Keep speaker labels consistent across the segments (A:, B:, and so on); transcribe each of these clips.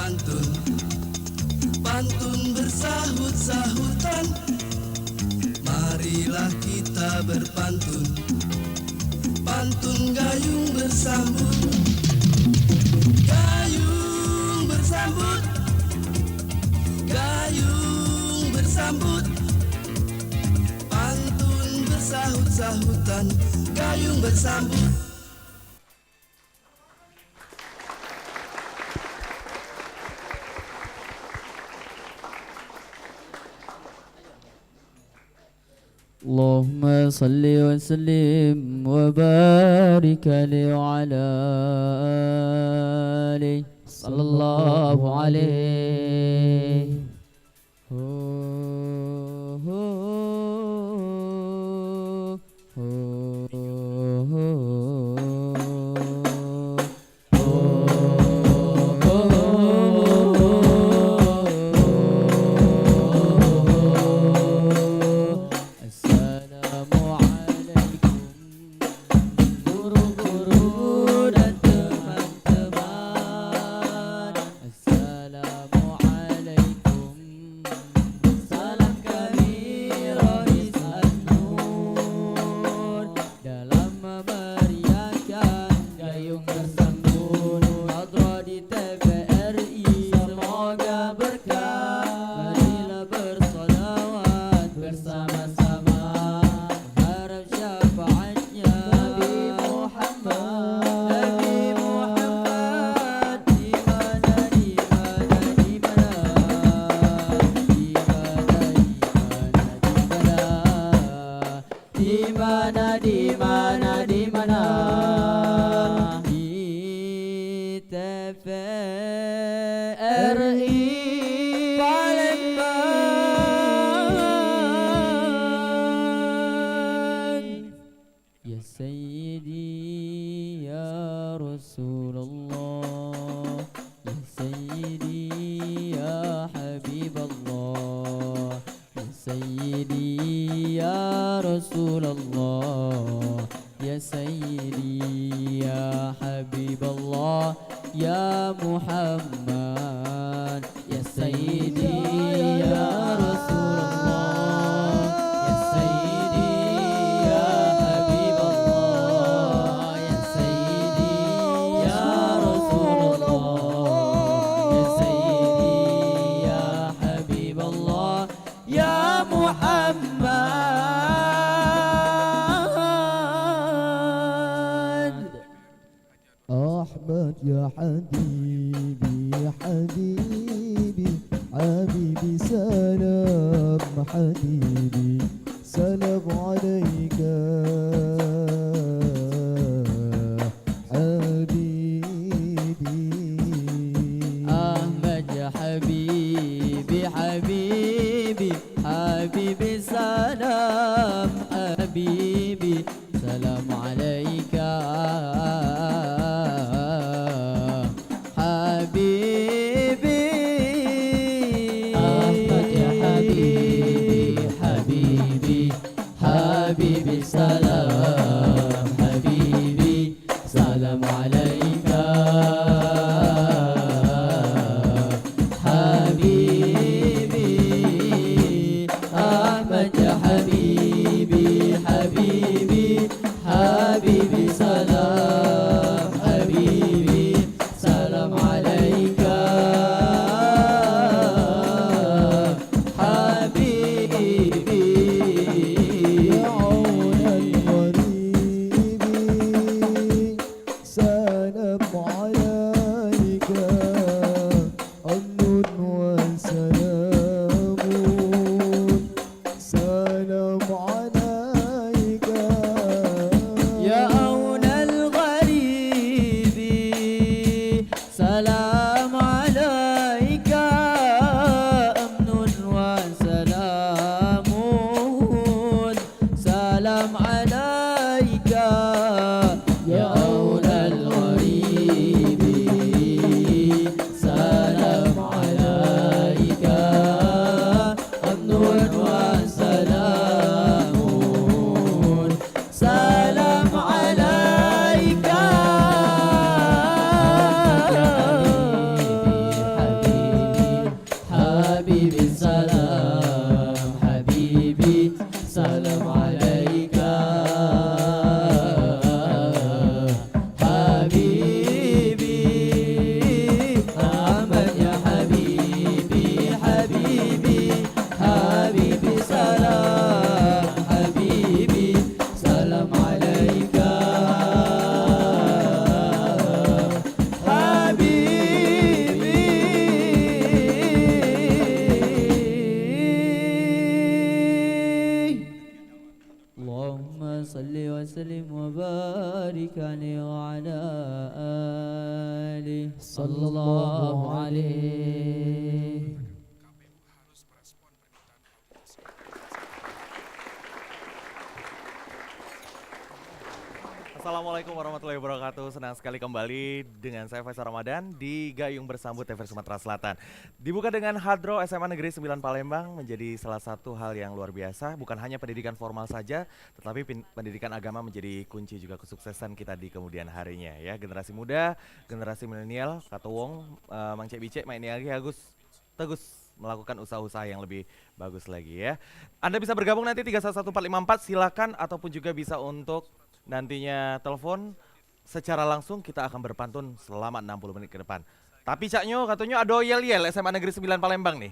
A: berpantun, pantun bersahut-sahutan. Marilah kita berpantun, pantun gayung bersambut. Gayung bersambut, gayung bersambut. Pantun bersahut-sahutan, gayung bersambut.
B: اللهم صل وسلم وبارك عليه وعلى آله صلى الله عليه. sallallahu alaihi.
C: Assalamualaikum warahmatullahi wabarakatuh. Senang sekali kembali dengan saya Faisal Ramadan di Gayung Bersambut TVRI Sumatera Selatan. Dibuka dengan Hadro SMA Negeri 9 Palembang menjadi salah satu hal yang luar biasa. Bukan hanya pendidikan formal saja, tetapi pendidikan agama menjadi kunci juga kesuksesan kita di kemudian harinya. Ya, generasi muda, generasi milenial, kata Wong, Mang Cek Bicek, main lagi Agus, tegus melakukan usaha-usaha yang lebih bagus lagi ya. Anda bisa bergabung nanti 311454 silakan, ataupun juga bisa untuk nantinya telepon secara langsung. Kita akan berpantun selama 60 menit ke depan. Tapi caknyo katanya ada yel-yel SMA Negeri 9 Palembang nih.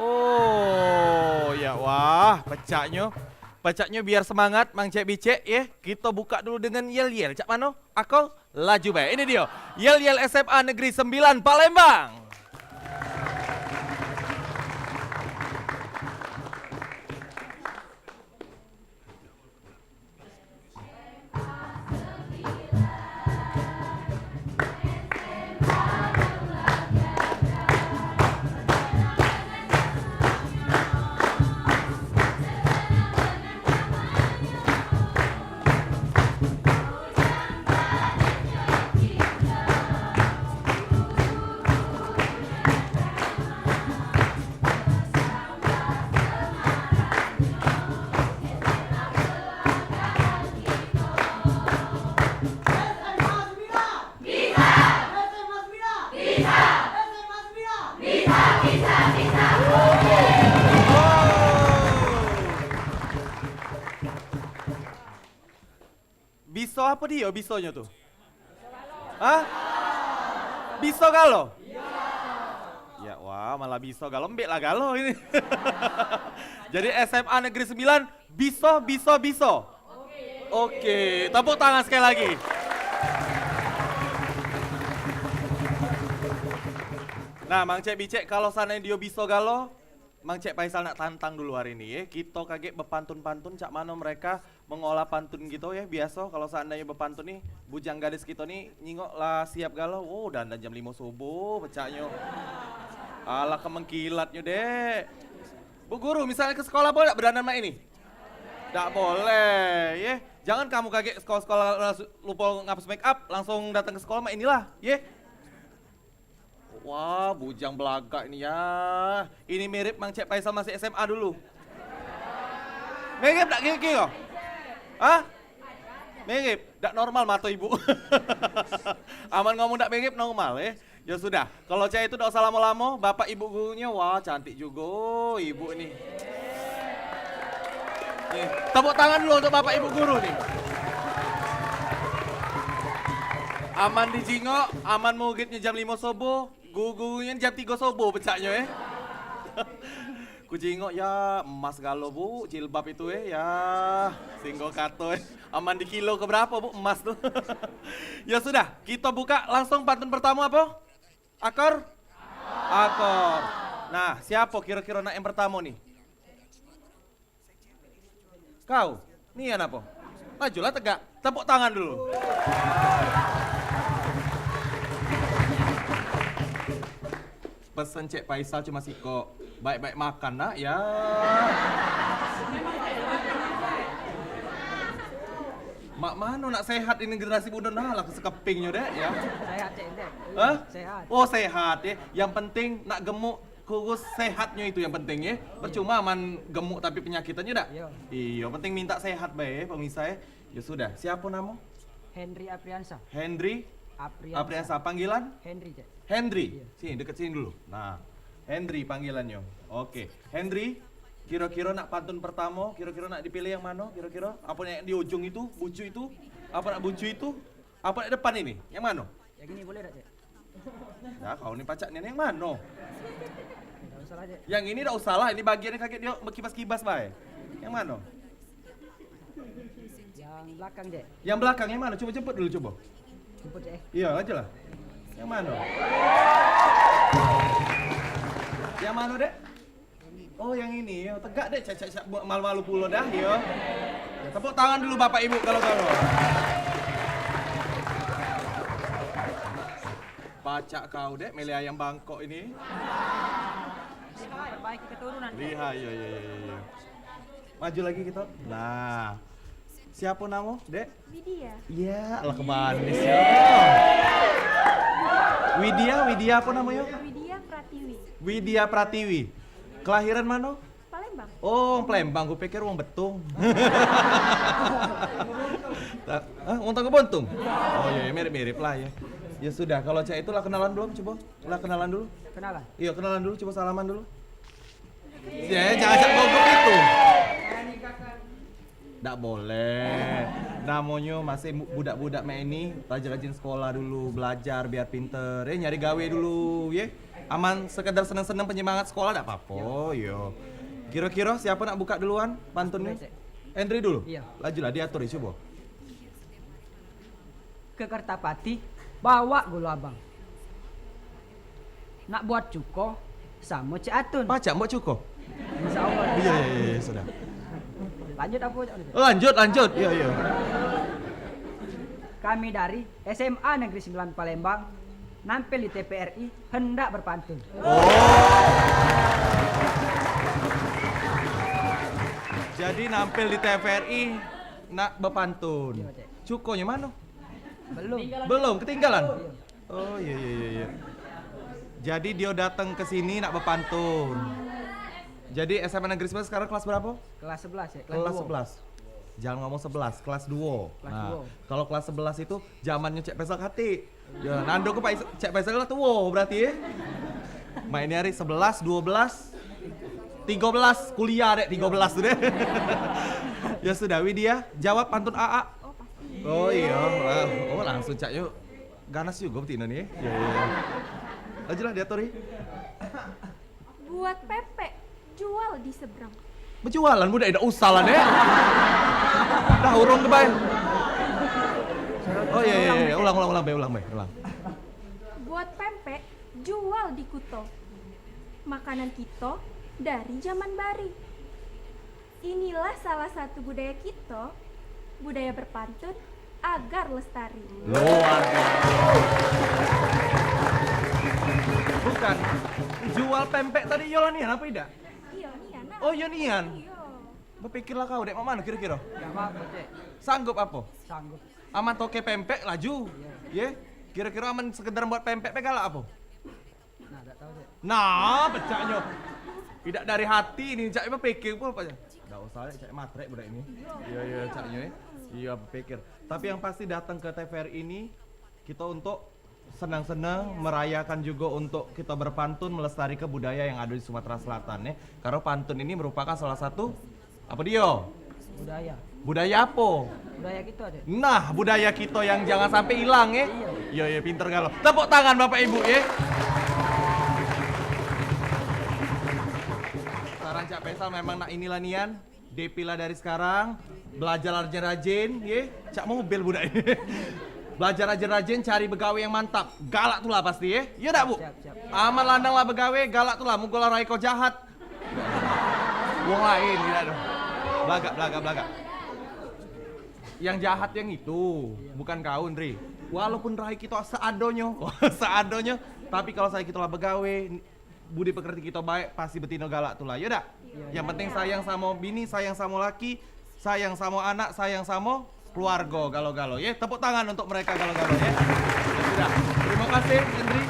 C: Oh ya, wah pecaknya. Pecaknya biar semangat Mang Cek Bicek ya. Kita buka dulu dengan yel-yel. Cak mano? Aku laju bae. Ini dia. Yel-yel SMA Negeri 9 Palembang. Biso apa dia bisonya tuh? Hah? Biso galo? Ya wah malah biso galo, mbek lah galo ini. Jadi SMA Negeri 9 biso. Oke, tepuk tangan sekali lagi. Nah Mang Cek Bicek, kalau sana dia biso galo, Mang Cek Faisal nak tantang dulu hari ini ya. Kita kaget bepantun-pantun cak mana mereka mengolah pantun gitu ya. Biasa kalau seandainya bepantun nih, bujang gadis kita nih nyingok lah siap galau. Oh dan jam 5 subuh pecahnya. Alah kemengkilatnya dek. Bu guru misalnya ke sekolah boleh berdandan mak ini? Tidak boleh ya. Jangan kamu kaget sekolah-sekolah lupa ngapus make up langsung datang ke sekolah mak inilah ya. Wah, bujang belaga ini ya. Ini mirip Mang Cek Faisal masih SMA dulu. Mirip tak kira-kira? Hah? Mirip? Tak normal mata ibu. Aman ngomong tak mirip normal ya. Ya sudah, kalau Cek itu tak usah lama-lama. Bapak ibu gurunya, wah cantik juga ibu ini. Nih, tepuk tangan dulu untuk bapak ibu guru nih. Aman dijingok, aman mugitnya jam 5 subuh. Gugunya jam 3 subuh pecahnya ya. Kujingok ya emas galo bu, jilbab itu ya singgol kato aman di kilo ke berapa bu emas tuh. Ya sudah, kita buka langsung pantun pertama apa? Akor? Akor. Nah siapa kira-kira nak yang pertama nih? Kau? Nih apa? Majulah tegak, tepuk tangan dulu. Pesan Cek Faisal cuma siko baik-baik makan nak ya. Mak mana nak sehat ini generasi muda nah lah kesekepingnya deh ya.
D: Sehat Cek.
C: Hah?
D: Sehat.
C: Oh sehat ya. Yang penting nak gemuk kurus sehatnya itu yang penting ya. Percuma aman gemuk tapi penyakitannya dak?
D: Iya.
C: Iya, penting minta sehat bae pemirsa ya. Ya sudah, siapa nama?
D: Henry Apriansa.
C: Henry Apriansa, panggilan?
D: Henry Cek.
C: Henry, sini deket sini dulu. Nah, Henry panggilannya. Oke, Henry, kira-kira nak pantun pertama, kira-kira nak dipilih yang mana? Kira-kira apa yang di ujung itu, bucu itu? Apa nak bucu itu? Apa nak depan ini? Yang mana?
D: Yang ini boleh tak Cek?
C: Ya, kau ini pacaknya yang mana?
D: Tidak usah lah Cek.
C: Yang ini tak usah lah, ini bagiannya kaget dia berkibas-kibas bae. Yang mana?
D: Yang belakang Cek.
C: Yang belakang yang mana? Coba cepet dulu coba.
D: Jemput Cek.
C: Iya aja lah. Yang mana? Yang mana dek? Oh yang ini, ya. Tegak dek, cak malu-malu pula dah ya. Ya, tepuk tangan dulu bapak ibu kalau. pacak kau dek, meli ayam Bangkok ini.
D: Perbaiki keturunan.
C: Lihat, iya. Maju lagi kita. Nah, siapa namo, dek?
E: Widya.
C: Iya, lah kemanis ya. Widya apa namanya?
E: Widya Pratiwi.
C: Widya Pratiwi. Kelahiran mana?
E: Palembang.
C: Oh, Palembang. Gue pikir uang betung. Uang tangga buntung? Oh iya, mirip-mirip lah ya. Ya sudah, kalau cak itu lah kenalan belum? Coba, lah kenalan dulu.
D: Kenalan.
C: Iya, kenalan dulu. Coba salaman dulu. Ya, jangan gogok itu. Nggak boleh. Namanya masih budak-budak ini rajin-rajin sekolah dulu, belajar biar pinter. Nyari gawe dulu, ya. Aman sekedar seneng-seneng penyemangat sekolah nggak apa-apa, yo. Kira-kira siapa nak buka duluan pantunnya? Henry dulu?
D: Iya.
C: Lajulah, diatur ya, coba.
D: Ke Kertapati, bawa gulu abang. Nak buat cuko, sama Cik Atun.
C: Pacak, mbak cukup?
D: Insya Allah.
C: Iya, sudah.
D: Lanjut apa? Cak?
C: Lanjut. Iya.
D: Kami dari SMA Negeri 9 Palembang, nampil di TPRI, hendak berpantun.
C: Jadi nampil di TVRI nak berpantun.
D: Iya, Cik.
C: Cukonya mana?
D: Belum.
C: Ketinggalan. Oh iya. Jadi dia datang ke sini nak berpantun. Jadi SMA Negeri 9 sekarang kelas berapa?
D: Kelas 11 ya.
C: Kelas
D: 2.
C: 11. Jangan ngomong 11, kelas 2.
D: Kelas
C: Nah,
D: 2.
C: kalau kelas 11 itu zamannya Cek Faisal Kati. Ya, Nando ke Pak Cek Faisal lah tua berarti ya. Mainnya hari 11, 12, 13, kuliah dek 13 tuh deh. Ya sudah, Widya, jawab pantun AA.
E: Oh pasti.
C: Oh iya, oh langsung Cak yuk. Ganas juga betina nih. Iya. Lanjutlah diatur ya.
E: Buat pepek, jual di seberang.
C: Berjualan budak tidak usah lah deh. Dah urung ke bae. Oh iya, ulang.
E: Buat pempek, jual di Kuto. Makanan kita dari zaman bari. Inilah salah satu budaya kita, budaya berpantun agar lestari.
C: Luar biasa. Bukan. Jual pempek tadi Yola Nian apa tidak?
E: Iya, Nian. Nah.
C: Oh iya Nian.
E: Iya.
C: Berpikirlah kau dek mau mana kira-kira?
D: Gak apa-apa, Cek.
C: Sanggup apa?
D: Sanggup.
C: Aman toke pempek laju. Ye. Kira-kira aman sekedar buat pempek galak apa?
D: Nah, gak tahu, Cek.
C: Nah, pecahnya. Tidak dari hati ini, Cak Ima pikir pun apa? Enggak usah, Cak Matre budak ini. Iya, Caknya ya. Iya, pikir. Tapi yang pasti datang ke TVRI ini kita untuk senang-senang merayakan juga untuk kita berpantun melestarikan budaya yang ada di Sumatera Selatan ya. Karena pantun ini merupakan salah satu apa dia?
D: Budaya.
C: Budaya apa?
D: Budaya kita, Cek.
C: Nah, budaya kita yang jangan sampai hilang ya. Iya, pinter galau. Tepuk tangan Bapak Ibu ya. Saran Cak Faisal memang nak inilah Nian. DP lah dari sekarang. Belajar rajin-rajin ya. Cak mobil budak ini. Belajar rajin-rajin cari begawe yang mantap. Galak tuh lah pasti ya. Iya dak Bu?
D: Siap.
C: Aman landang lah begawe, galak tuh lah. Mungkin lah kau jahat. Wong lain tidak dong. Belagak. Yang jahat yang itu, bukan kau Ndri. Walaupun Rai kita seadonyo, tapi kalau saya kita lah begawe, budi pekerti kita baik, pasti betina galak tuh lah. Ya dak? Yang penting sayang sama bini, sayang sama laki, sayang sama anak, sayang sama keluarga galau-galau ya. Tepuk tangan untuk mereka galau-galau ya. Ya sudah. Terima kasih Ndri.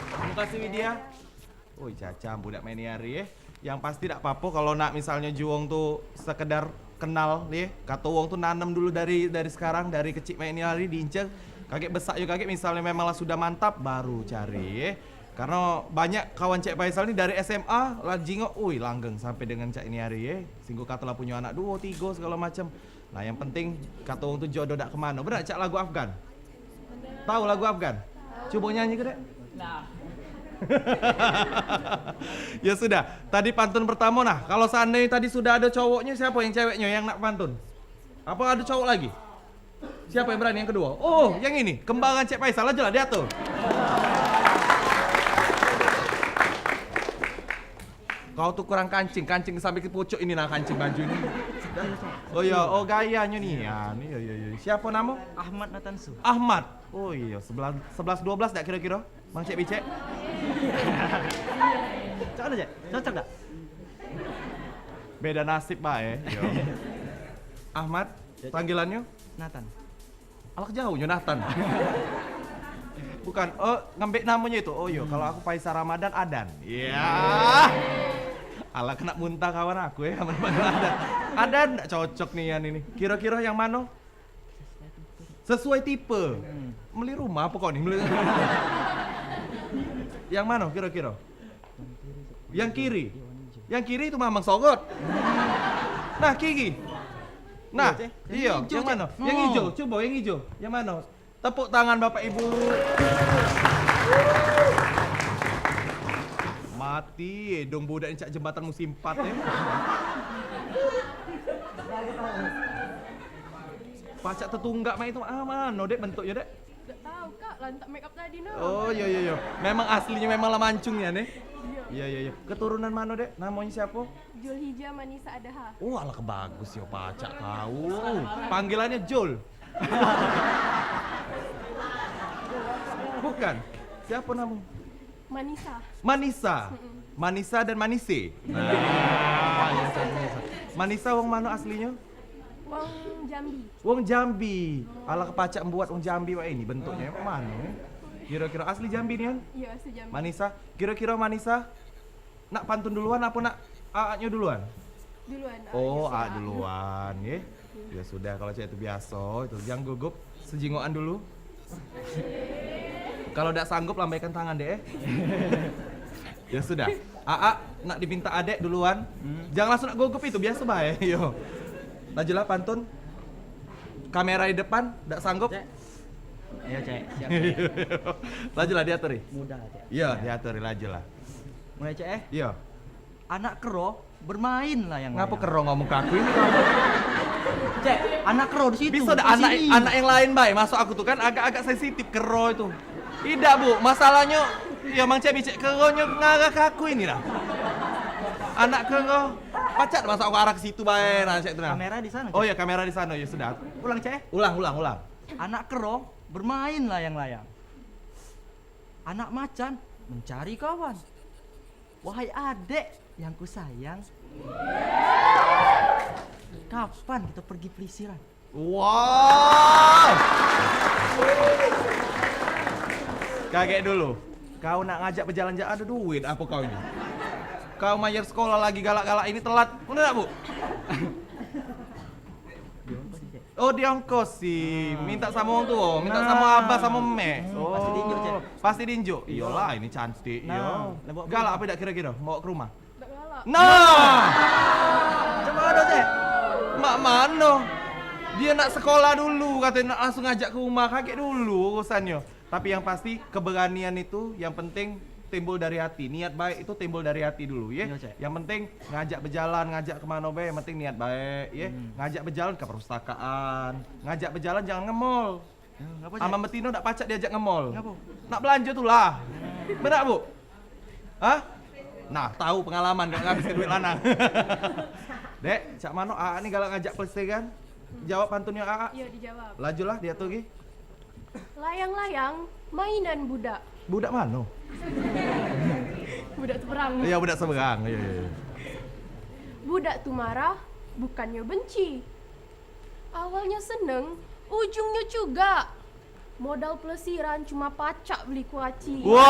C: Terima kasih Widya. Woi Caca budak meniari ya. Yang pasti tidak apa-apa kalau nak misalnya juang tuh sekedar kenal ya. Kata wong tuh nanam dulu dari sekarang, dari kecil meniari diincer. Kakek besar juga kakek misalnya memang lah sudah mantap baru cari ya. Karena banyak kawan Cek Faisal ini dari SMA lah jingok, langgeng sampai dengan Cak ini hari ya. Singgung kata lah punya anak 2, 3 segala macam. Nah yang penting kata orang tuh jodoh dak kemana. Benar Cak lagu Afgan? Tahu lagu Afgan? Coba nyanyi ke dek?
D: Nah.
C: Ya sudah, tadi pantun pertama nah. Kalau seandainya tadi sudah ada cowoknya, siapa yang ceweknya yang nak pantun? Apa ada cowok lagi? Siapa yang berani yang kedua? Oh, yang ini, kembangan Cek Faisal aja lah dia tuh. Kau tuh kurang kancing sampai ke pucuk ini nah kancing baju ini. Oh iya, oh gayanya nih. Ya, nih, iya. Siapa nama?
B: Ahmad Natansu.
C: Ahmad. Oh iya, 11 12 tak kira-kira? Mang Cek Bicek.
B: Cocok aja, cocok gak?
C: Beda nasib bae. Yo. Ahmad, panggilannya?
B: Nathan.
C: Alak jauh Nathan. Bukan, ngambil namanya itu. Oh iya, kalau aku Faisal Ramadan Adan. Iya. Ala kena muntah kawan aku ya, Adan. Adan enggak cocok nih yang ini. Kira-kira yang mana? Sesuai tipe. Beli rumah apa kok nih? Yang mana kira-kira? Yang kiri. Yang kiri itu Mamang Sogot. Nah, kiri. Nah, iya, yang mana? Yang hijau, coba yang hijau. Yang mana? Tepuk tangan Bapak Ibu. Mati dong budak cak jembatan musim 4 ya. Pacak tetunggak mah itu mana dek bentuknya dek?
E: Gak tahu kak, lantak make up tadi no.
C: Oh iya. Memang aslinya memang lamancungnya nih. Iya. Keturunan mana dek? Namanya siapa?
E: Julhijjah Manisa Adaha.
C: Oh ala kebagus ya pacak kau. Panggilannya Jul. Bukan. Siapa namanya?
E: Manisa.
C: Manisa. Manisa dan Manise. Nah, Manisa wong mana aslinya?
E: Wong Jambi.
C: Wong Jambi. Ala kepacak membuat wong Jambi wah ini bentuknya mana? Kira-kira asli Jambi nih kan?
E: Iya, asli Jambi.
C: Manisa. Kira-kira Manisa nak pantun duluan apa nak A-nya duluan?
E: Duluan.
C: Oh, A duluan ya. Ya sudah kalau cewek itu biasa itu jangan gugup sejingoan dulu. Kalau tidak sanggup lambaikan tangan deh. Ya sudah. AA nak diminta adek duluan. Jangan langsung nak gugup itu biasa bae. Yo. Lajulah pantun. Kamera di depan, tidak sanggup.
B: Ayo Cek, siap.
C: Lajulah diatur.
B: Mudah Cek.
C: Iya, diatur lajulah.
B: Mulai Cek.
C: Iya.
B: Anak kero bermain lah yang
C: Ngapa
B: layak.
C: kero ngomong ke aku ini kamu?
B: Cek, anak kero di situ.
C: Bisa ada
B: di
C: anak
B: sini.
C: anak yang lain baik. Masuk aku tuh kan agak-agak sensitif kero itu. Tidak bu, masalahnya ya Mang Cek Bicek keronya ngarah ke aku ini lah. Anak kero pacat masuk aku arah ke situ baik nah Cek itu nah.
B: Kamera di sana. Cek.
C: Oh ya kamera di sana ya sudah.
B: Ulang Cek.
C: Ulang.
B: Anak kero bermain layang-layang. Anak macan mencari kawan. Wahai adek yang ku sayang. Kapan kita pergi pelisiran?
C: Wow. Kaget dulu. Kau nak ngajak berjalan-jalan ada duit apa kau ini? Kau bayar sekolah lagi galak-galak ini telat. Udah enggak, Bu? Oh, diongkos sih. Minta sama orang tua, minta sama abah sama mek. Oh,
B: pasti dinjuk, Cek.
C: Pasti dinjuk. Iyalah, ini cantik.
B: Nah,
C: Iya.
B: lah, bawa
C: Galak apa tidak kira-kira? Bawa ke rumah?
E: Gak galak.
C: Nah,
B: Coba ada Cek.
C: mak mano? Dia nak sekolah dulu, katanya nak langsung ngajak ke rumah, kaget dulu urusannya. Tapi yang pasti keberanian itu yang penting timbul dari hati. Niat baik itu timbul dari hati dulu ya.
B: Iya, Cek.
C: Yang penting ngajak berjalan, ngajak kemana baik, yang penting niat baik ya. Ngajak berjalan ke perpustakaan, ngajak berjalan jangan nge-mall.
B: Ngapa Cek?
C: Ama Betino ndak pacak diajak nge-mall.
B: Ngapa?
C: Nak belanja tuh lah. Benar Bu? Hah? Nah, tahu pengalaman gak ngabis ke duit lanang. Dek, cak mano AA nih galak ngajak pelecehan. Jawab pantunnya AA.
E: Iya, dijawab.
C: Lajulah dia tuh Gi.
E: Layang-layang, mainan budak.
C: Budak mano?
E: Budak perang.
C: Iya, budak seberang. Iya.
E: Budak tuh marah, bukannya benci. Awalnya seneng, ujungnya juga. Modal pelesiran cuma pacak beli kuaci.
C: Wow!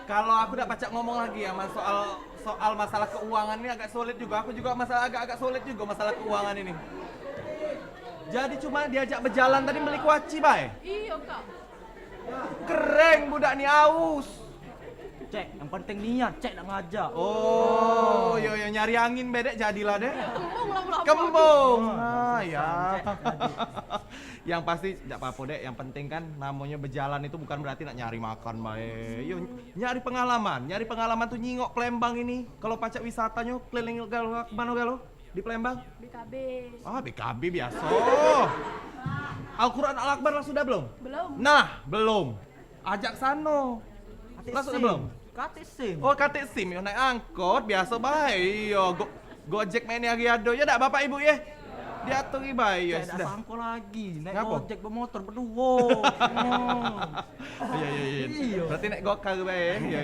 C: Kalau aku udah pacak ngomong lagi ya mas soal masalah keuangan ini agak sulit juga. Aku juga agak sulit juga masalah keuangan ini. Jadi cuma diajak berjalan tadi beli kuaci, Bay.
E: Iya, Kak.
C: Keren budak nih aus.
B: Cek, yang penting niat, Cek nak ngajak.
C: Oh, yo nyari angin bedek jadilah deh.
E: Kembung lah pula.
C: Kembung. Nah, ya. Yang pasti enggak apa-apa dek, yang penting kan namanya berjalan itu bukan berarti nak nyari makan bae. Yo nyari pengalaman tuh nyingok Palembang ini. Kalau pacak wisatanya keliling kemana galo? Di Palembang?
E: BKB.
C: Ah, BKB biasa. Al-Quran Al-Akbar lah sudah belum?
E: Belum.
C: Nah, belum. Ajak sano. Langsung
B: SIM.
C: belum?
B: Kate SIM.
C: Oh, kate SIM, yo naik angkot biasa baik. Yo, Gojek main hari ado ya dak Bapak Ibu ya? Diatur baik ya
B: Cek dah
C: sudah.
B: sangko lagi. Naik
C: Ngapa?
B: Gojek bermotor berdua.
C: Iya. Berarti naik gokar baik. Iya.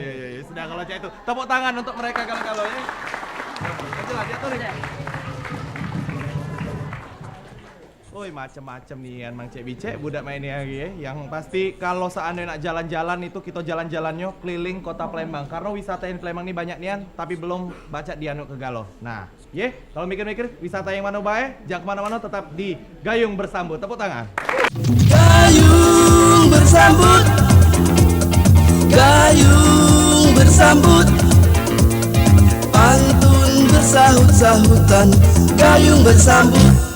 C: Sudah kalau cek itu. Tepuk tangan untuk mereka kalau ya. Ajalah diatur ya. Oi macam-macam nih Mang Cek Bicek budak main hari ya. Yang pasti kalau seandainya nak jalan-jalan itu kita jalan-jalannya keliling kota Palembang. Karena wisata yang Palembang ini banyak nian tapi belum baca di anu ke Galo. Nah, kalau mikir-mikir wisata yang mana baik, jangan kemana-mana tetap di Gayung Bersambut. Tepuk tangan.
A: Gayung bersambut, gayung bersambut, pantun bersahut-sahutan, gayung bersambut.